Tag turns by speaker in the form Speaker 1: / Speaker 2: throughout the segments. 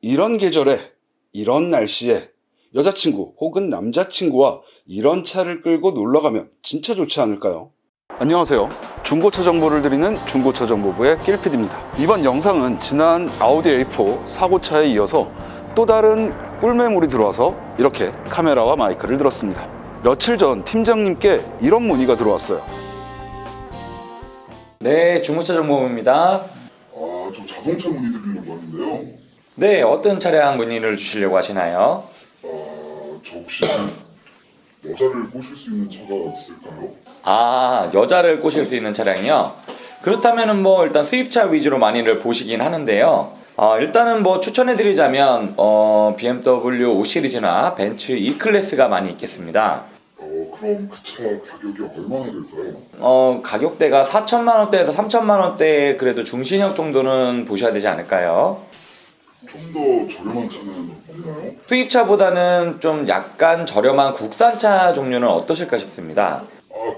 Speaker 1: 이런 계절에, 이런 날씨에 여자친구 혹은 남자친구와 이런 차를 끌고 놀러가면 진짜 좋지 않을까요? 안녕하세요. 중고차 정보를 드리는 중고차 정보부의 낄PD입니다. 이번 영상은 지난 아우디 A4 사고차에 이어서 또 다른 꿀매물이 들어와서 이렇게 카메라와 마이크를 들었습니다. 며칠 전 팀장님께 이런 문의가 들어왔어요.
Speaker 2: 네, 중고차 정보부입니다.
Speaker 3: 저 자동차 문의 드리려고 하는데요.
Speaker 2: 네, 어떤 차량 문의를 주시려고 하시나요?
Speaker 3: 저 혹시 여자를 꼬실 수 있는 차가 있을까요?
Speaker 2: 여자를 꼬실 수 있는 차량이요? 그렇다면은 일단 수입차 위주로 많이들 보시긴 하는데요. 일단은 추천해드리자면 BMW 5 시리즈나 벤츠 E클래스가 많이 있겠습니다.
Speaker 3: 그럼 그 차 가격이 얼마나 될까요?
Speaker 2: 가격대가 4천만 원대에서 3천만 원대 그래도 중신형 정도는 보셔야 되지 않을까요?
Speaker 3: 좀 더 저렴한 차는 없나요?
Speaker 2: 수입차보다는 좀 약간 저렴한 국산차 종류는 어떠실까 싶습니다.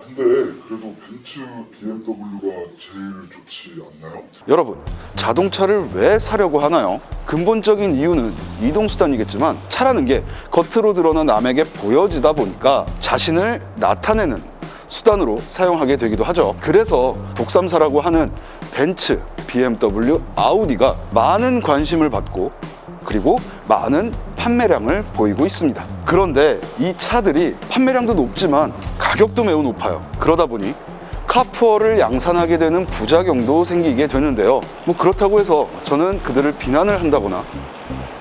Speaker 3: 근데 그래도 벤츠, BMW가 제일 좋지 않나요?
Speaker 1: 여러분, 자동차를 왜 사려고 하나요? 근본적인 이유는 이동수단이겠지만 차라는 게 겉으로 드러나 남에게 보여지다 보니까 자신을 나타내는 수단으로 사용하게 되기도 하죠. 그래서 독삼사라고 하는 벤츠, BMW, 아우디가 많은 관심을 받고 그리고 많은 판매량을 보이고 있습니다. 그런데 이 차들이 판매량도 높지만 가격도 매우 높아요. 그러다 보니 카푸어를 양산하게 되는 부작용도 생기게 되는데요. 그렇다고 해서 저는 그들을 비난을 한다거나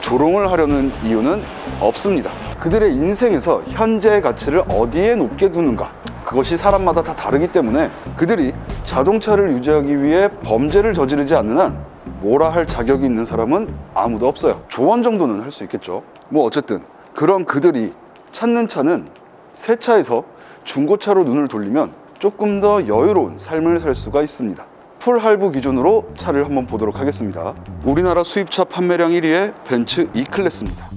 Speaker 1: 조롱을 하려는 이유는 없습니다. 그들의 인생에서 현재의 가치를 어디에 높게 두는가, 그것이 사람마다 다 다르기 때문에 그들이 자동차를 유지하기 위해 범죄를 저지르지 않는 한 뭐라 할 자격이 있는 사람은 아무도 없어요. 조언 정도는 할 수 있겠죠. 어쨌든 그런 그들이 찾는 차는 새 차에서 중고차로 눈을 돌리면 조금 더 여유로운 삶을 살 수가 있습니다. 풀 할부 기준으로 차를 한번 보도록 하겠습니다. 우리나라 수입차 판매량 1위의 벤츠 E클래스입니다.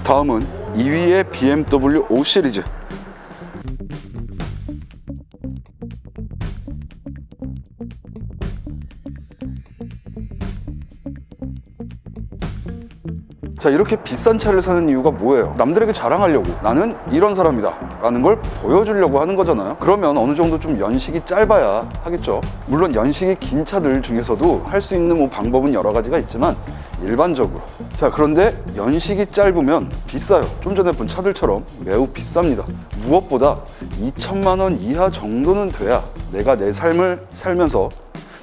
Speaker 1: 다음은 2위의 BMW 5 시리즈. 자, 이렇게 비싼 차를 사는 이유가 뭐예요? 남들에게 자랑하려고, 나는 이런 사람이다 라는 걸 보여주려고 하는 거잖아요. 그러면 어느 정도 좀 연식이 짧아야 하겠죠. 물론 연식이 긴 차들 중에서도 할 수 있는 방법은 여러 가지가 있지만 일반적으로, 자, 그런데 연식이 짧으면 비싸요. 좀 전에 본 차들처럼 매우 비쌉니다. 무엇보다 2천만 원 이하 정도는 돼야 내가 내 삶을 살면서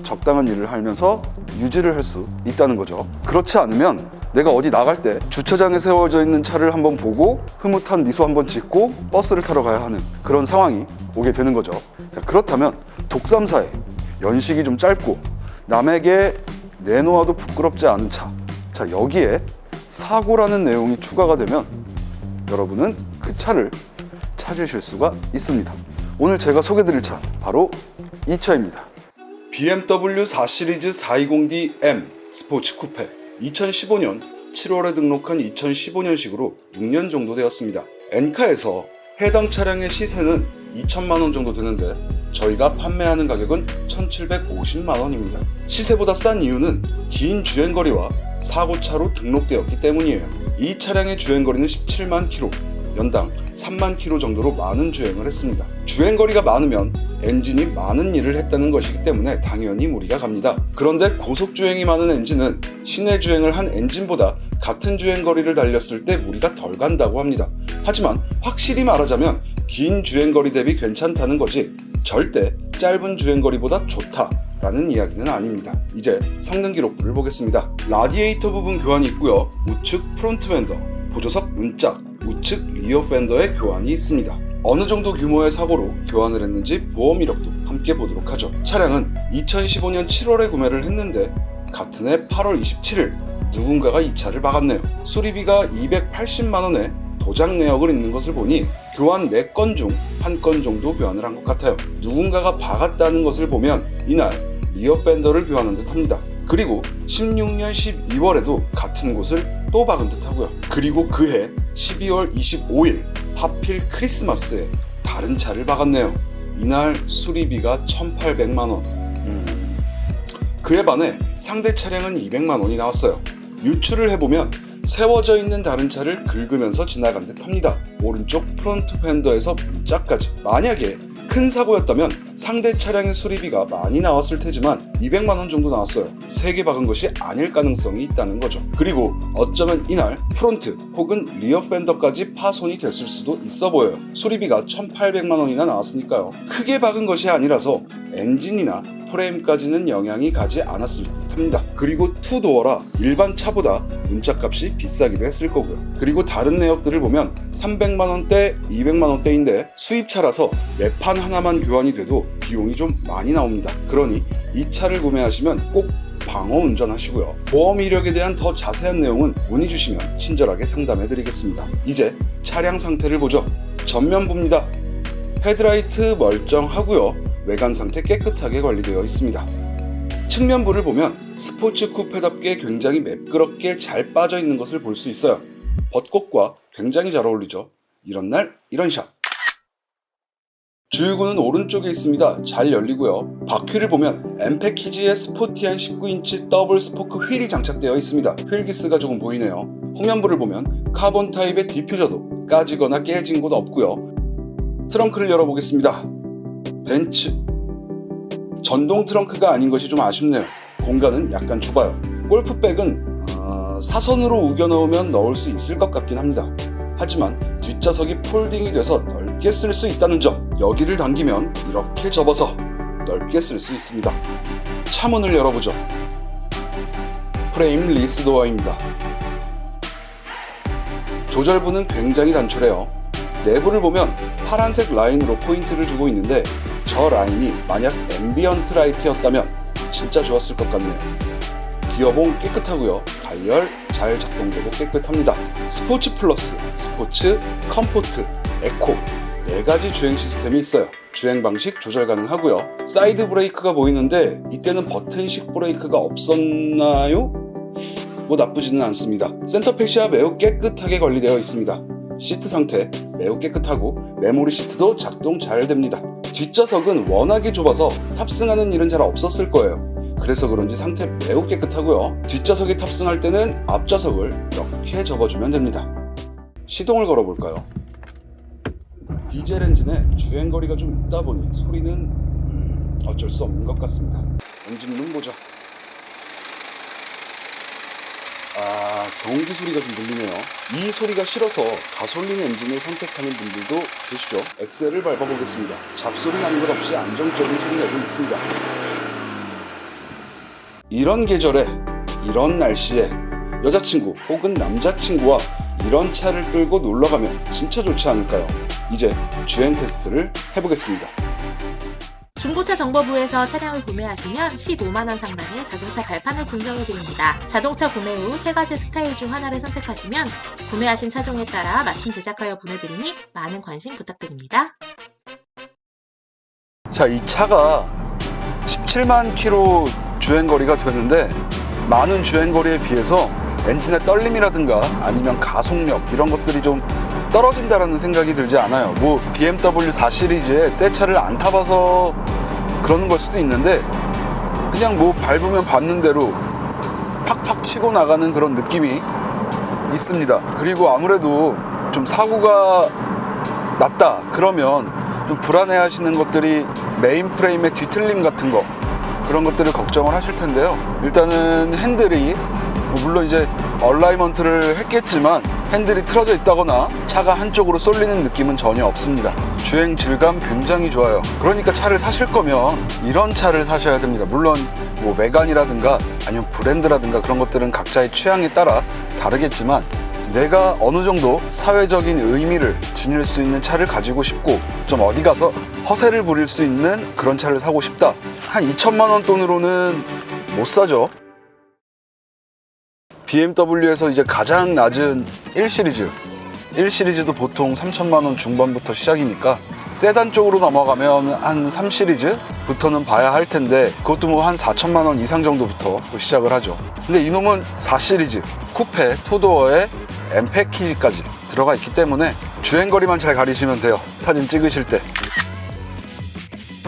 Speaker 1: 적당한 일을 하면서 유지를 할 수 있다는 거죠. 그렇지 않으면 내가 어디 나갈 때 주차장에 세워져 있는 차를 한번 보고 흐뭇한 미소 한번 짓고 버스를 타러 가야 하는 그런 상황이 오게 되는 거죠. 자, 그렇다면 독삼사의 연식이 좀 짧고 남에게 내놓아도 부끄럽지 않은 차, 자, 여기에 사고라는 내용이 추가가 되면 여러분은 그 차를 찾으실 수가 있습니다. 오늘 제가 소개드릴 차, 바로 이 차입니다. BMW 4 시리즈 420D M 스포츠 쿠페. 2015년 7월에 등록한 2015년식으로 6년 정도 되었습니다. 엔카에서 해당 차량의 시세는 2천만 원 정도 되는데 저희가 판매하는 가격은 1,750만 원입니다. 시세보다 싼 이유는 긴 주행거리와 사고차로 등록되었기 때문이에요. 이 차량의 주행거리는 17만 킬로, 연당 3만 킬로 정도로 많은 주행을 했습니다. 주행거리가 많으면 엔진이 많은 일을 했다는 것이기 때문에 당연히 무리가 갑니다. 그런데 고속주행이 많은 엔진은 시내 주행을 한 엔진보다 같은 주행거리를 달렸을 때 무리가 덜 간다고 합니다. 하지만 확실히 말하자면 긴 주행거리 대비 괜찮다는 거지 절대 짧은 주행거리보다 좋다라는 이야기는 아닙니다. 이제 성능 기록부를 보겠습니다. 라디에이터 부분 교환이 있고요. 우측 프론트 팬더, 보조석 문짝, 우측 리어 팬더의 교환이 있습니다. 어느 정도 규모의 사고로 교환을 했는지 보험 이력도 함께 보도록 하죠. 차량은 2015년 7월에 구매를 했는데 같은 해 8월 27일 누군가가 이 차를 박았네요. 수리비가 280만원에 도장 내역을 있는 것을 보니 교환 4건 중 1건 정도 교환을 한 것 같아요. 누군가가 박았다는 것을 보면 이날 리어 팬더를 교환한 듯 합니다. 그리고 16년 12월에도 같은 곳을 또 박은 듯 하고요. 그리고 그해 12월 25일 하필 크리스마스에 다른 차를 박았네요. 이날 수리비가 1,800만원. 그에 반해 상대 차량은 200만원이 나왔어요. 유추를 해보면 세워져 있는 다른 차를 긁으면서 지나간 듯 합니다. 오른쪽 프론트 팬더에서 문짝까지. 만약에 큰 사고였다면 상대 차량의 수리비가 많이 나왔을 테지만 200만원 정도 나왔어요. 3개 박은 것이 아닐 가능성이 있다는 거죠. 그리고 어쩌면 이날 프론트 혹은 리어 팬더까지 파손이 됐을 수도 있어 보여요. 수리비가 1,800만원이나 나왔으니까요. 크게 박은 것이 아니라서 엔진이나 프레임까지는 영향이 가지 않았을 듯합니다. 그리고 투도어라 일반 차보다 문짝값이 비싸기도 했을 거고요. 그리고 다른 내역들을 보면 300만원대, 200만원대인데 수입차라서 매판 하나만 교환이 돼도 비용이 좀 많이 나옵니다. 그러니 이 차를 구매하시면 꼭 방어 운전하시고요. 보험 이력에 대한 더 자세한 내용은 문의 주시면 친절하게 상담해 드리겠습니다. 이제 차량 상태를 보죠. 전면부입니다. 헤드라이트 멀쩡하고요. 외관 상태 깨끗하게 관리되어 있습니다. 측면부를 보면 스포츠 쿠페답게 굉장히 매끄럽게 잘 빠져 있는 것을 볼 수 있어요. 벚꽃과 굉장히 잘 어울리죠. 이런 날 이런 샷. 주유구는 오른쪽에 있습니다. 잘 열리고요. 바퀴를 보면 M패키지에 스포티한 19인치 더블 스포크 휠이 장착되어 있습니다. 휠 기스가 조금 보이네요. 후면부를 보면 카본 타입의 디퓨저도 까지거나 깨진 곳 없고요. 트렁크를 열어보겠습니다. 벤츠. 전동 트렁크가 아닌 것이 좀 아쉽네요. 공간은 약간 좁아요. 골프백은 사선으로 우겨 넣으면 넣을 수 있을 것 같긴 합니다. 하지만 뒷좌석이 폴딩이 돼서 넓게 쓸 수 있다는 점. 여기를 당기면 이렇게 접어서 넓게 쓸 수 있습니다. 차문을 열어보죠. 프레임 리스 도어입니다. 조절부는 굉장히 단촐해요. 내부를 보면 파란색 라인으로 포인트를 주고 있는데 저 라인이 만약 앰비언트 라이트였다면 진짜 좋았을 것 같네요. 기어봉 깨끗하고요. 다이얼 잘 작동되고 깨끗합니다. 스포츠 플러스, 스포츠, 컴포트, 에코 4가지 주행 시스템이 있어요. 주행 방식 조절 가능하고요. 사이드 브레이크가 보이는데 이때는 버튼식 브레이크가 없었나요? 뭐 나쁘지는 않습니다. 센터 패시아 매우 깨끗하게 관리되어 있습니다. 시트 상태 매우 깨끗하고 메모리 시트도 작동 잘 됩니다. 뒷좌석은 워낙에 좁아서 탑승하는 일은 잘 없었을 거예요. 그래서 그런지 상태 매우 깨끗하고요. 뒷좌석에 탑승할 때는 앞좌석을 이렇게 접어주면 됩니다. 시동을 걸어볼까요? 디젤 엔진에 주행거리가 좀 있다 보니 소리는 어쩔 수 없는 것 같습니다. 엔진룸 보죠. 경기 소리가 좀 들리네요. 이 소리가 싫어서 가솔린 엔진을 선택하는 분들도 계시죠. 엑셀을 밟아보겠습니다. 잡소리 나는 것 없이 안정적인 소리 내고 있습니다. 이런 계절에 이런 날씨에 여자친구 혹은 남자친구와 이런 차를 끌고 놀러가면 진짜 좋지 않을까요? 이제 주행 테스트를 해보겠습니다.
Speaker 4: 중고차 정보부에서 차량을 구매하시면 15만원 상당의 자동차 발판을 증정해드립니다. 자동차 구매 후 3가지 스타일 중 하나를 선택하시면 구매하신 차종에 따라 맞춤 제작하여 보내드리니 많은 관심 부탁드립니다.
Speaker 1: 자, 이 차가 17만 킬로 주행거리가 되는데 많은 주행거리에 비해서 엔진의 떨림이라든가 아니면 가속력 이런 것들이 좀 떨어진다라는 생각이 들지 않아요. 뭐 BMW 4 시리즈에 새 차를 안 타봐서 그러는 걸 수도 있는데 그냥 뭐 밟으면 밟는 대로 팍팍 치고 나가는 그런 느낌이 있습니다. 그리고 아무래도 좀 사고가 났다 그러면 좀 불안해 하시는 것들이 메인 프레임의 뒤틀림 같은 거 그런 것들을 걱정을 하실 텐데요. 일단은 핸들이 물론 이제 얼라이먼트를 했겠지만 핸들이 틀어져 있다거나 차가 한쪽으로 쏠리는 느낌은 전혀 없습니다. 주행 질감 굉장히 좋아요. 그러니까 차를 사실 거면 이런 차를 사셔야 됩니다. 물론 뭐 메간이라든가 아니면 브랜드라든가 그런 것들은 각자의 취향에 따라 다르겠지만 내가 어느 정도 사회적인 의미를 지닐 수 있는 차를 가지고 싶고 좀 어디 가서 허세를 부릴 수 있는 그런 차를 사고 싶다. 한 2천만 원 돈으로는 못 사죠. BMW에서 이제 가장 낮은 1시리즈도 보통 3천만 원 중반부터 시작이니까 세단 쪽으로 넘어가면 한 3시리즈부터는 봐야 할 텐데 그것도 뭐 한 4천만 원 이상 정도부터 시작을 하죠. 근데 이놈은 4시리즈 쿠페 투도어에 M 패키지까지 들어가 있기 때문에 주행거리만 잘 가리시면 돼요. 사진 찍으실 때.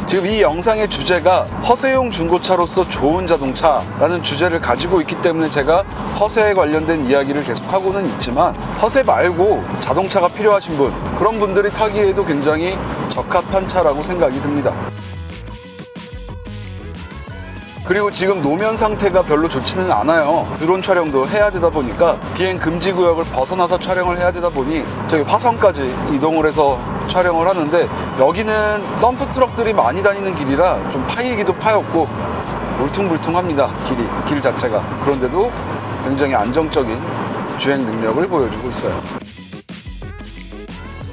Speaker 1: 지금 이 영상의 주제가 허세용 중고차로서 좋은 자동차라는 주제를 가지고 있기 때문에 제가 허세에 관련된 이야기를 계속하고는 있지만, 허세 말고 자동차가 필요하신 분, 그런 분들이 타기에도 굉장히 적합한 차라고 생각이 듭니다. 그리고 지금 노면 상태가 별로 좋지는 않아요. 드론 촬영도 해야 되다 보니까, 비행 금지 구역을 벗어나서 촬영을 해야 되다 보니 저기 화성까지 이동을 해서 촬영을 하는데, 여기는 덤프 트럭들이 많이 다니는 길이라 좀 파이기도 파였고 울퉁불퉁합니다. 길 자체가. 그런데도 굉장히 안정적인 주행 능력을 보여주고 있어요.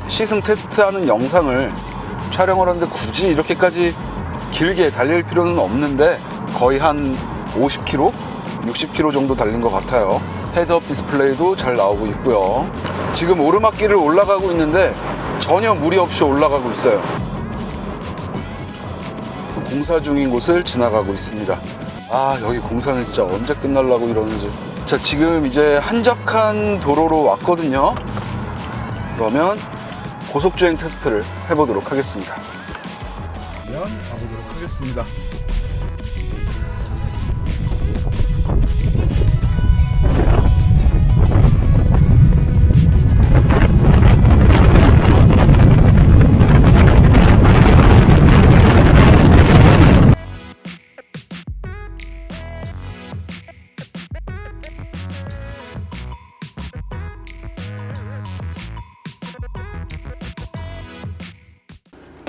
Speaker 1: 시승 테스트하는 영상을 촬영을 하는데 굳이 이렇게까지 길게 달릴 필요는 없는데, 거의 한 50km? 60km 정도 달린 것 같아요. 헤드업 디스플레이도 잘 나오고 있고요. 지금 오르막길을 올라가고 있는데 전혀 무리 없이 올라가고 있어요. 공사 중인 곳을 지나가고 있습니다. 아, 여기 공사는 진짜 언제 끝나려고 이러는지. 자, 지금 이제 한적한 도로로 왔거든요. 그러면 고속주행 테스트를 해보도록 하겠습니다. 가보도록 하겠습니다.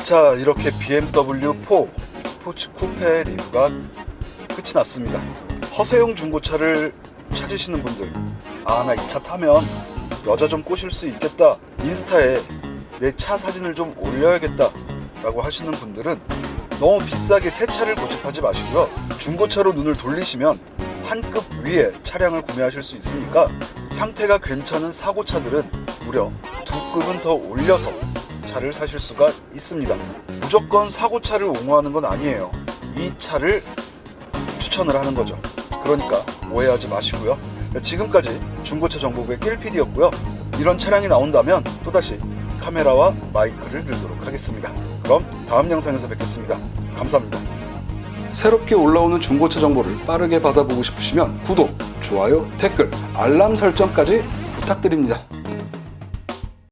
Speaker 1: 자, 이렇게 BMW 4 스포츠 쿠페 리뷰가 끝이 났습니다. 허세용 중고차를 찾으시는 분들, 아, 나 이 차 타면 여자 좀 꼬실 수 있겠다, 인스타에 내 차 사진을 좀 올려야겠다 라고 하시는 분들은 너무 비싸게 새 차를 고집하지 마시고요. 중고차로 눈을 돌리시면 한 급 위에 차량을 구매하실 수 있으니까, 상태가 괜찮은 사고차들은 무려 2급은 더 올려서 차를 사실 수가 있습니다. 무조건 사고차를 옹호하는 건 아니에요. 이 차를 추천을 하는 거죠. 그러니까 오해하지 마시고요. 지금까지 중고차 정보부의 낄PD였고요. 이런 차량이 나온다면 또다시 카메라와 마이크를 들도록 하겠습니다. 그럼 다음 영상에서 뵙겠습니다. 감사합니다. 새롭게 올라오는 중고차 정보를 빠르게 받아보고 싶으시면 구독, 좋아요, 댓글, 알람 설정까지 부탁드립니다.